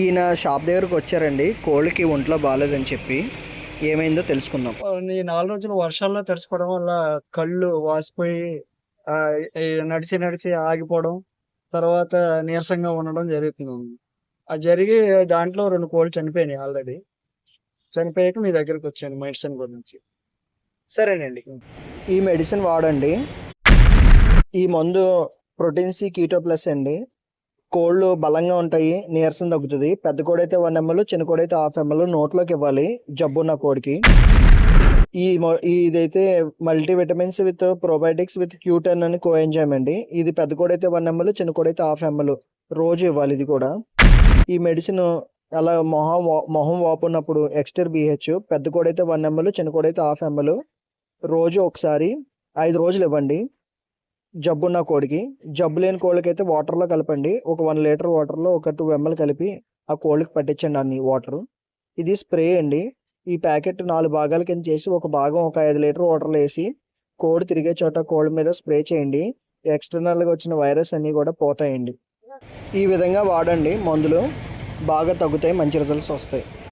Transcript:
ఈయన షాప్ దగ్గరకు వచ్చారండి. కోళ్ళకి ఒంట్లో బాలేదని చెప్పి. ఏమైందో తెలుసుకుందాం. ఈ 4 రోజులు వర్షాల్లో తడిసిపోవడం వల్ల కళ్ళు వాసిపోయి ఈ నడిచి నడిచి ఆగిపోవడం, తర్వాత నీరసంగా ఉండడం జరుగుతుంది. అది జరిగి దాంట్లో 2 కోళ్ళు చనిపోయినాయి ఆల్రెడీ. చనిపోయాక మీ దగ్గరకొచ్చాను మెడిసిన్ గురించి. సరేనండి. ఈ మెడిసిన్ వాడండి. ఈ మందు ప్రోటీన్ సి కీటో ప్లస్ అండి. కోళ్ళు బలంగా ఉంటాయి, నీరసం తగ్గుతుంది. పెద్ద కోడైతే 1 ml, చిన్న కోడైతే 1/2 ml నోట్లోకి ఇవ్వాలి జబ్బున్న కోడికి. ఇదైతే multi vitamins with probiotics with Q10 అని కోఎంజైమ్ అండి. ఇది పెద్ద కోడైతే 1 ml, చిన్న కోడైతే 1/2 ml రోజు ఇవ్వాలి. ఇది కూడా ఈ మెడిసిన్ అలా మొహం వాపున్నప్పుడు ఎక్స్టర్ BH పెద్ద కోడైతే 1 ml, చిన్న కోడైతే 1/2 ml రోజు ఒకసారి 5 రోజులు ఇవ్వండి జబ్బున్న కోడికి. జబ్బు లేని కోళ్ళకైతే వాటర్లో కలపండి. ఒక 1 లీటర్ వాటర్లో ఒక 2 ml కలిపి ఆ కోళ్ళకి పట్టించండి అన్ని వాటరు. ఇది స్ప్రే అండి. ఈ ప్యాకెట్ 4 భాగాల కింద చేసి ఒక భాగం ఒక 5 లీటర్ వాటర్లో వేసి కోడి తిరిగే చోట కోళ్ళ మీద స్ప్రే చేయండి. ఎక్స్టర్నల్గా వచ్చిన వైరస్ అన్నీ కూడా పోతాయండి. ఈ విధంగా వాడండి. మందులు బాగా తగ్గుతాయి, మంచి రిజల్ట్స్ వస్తాయి.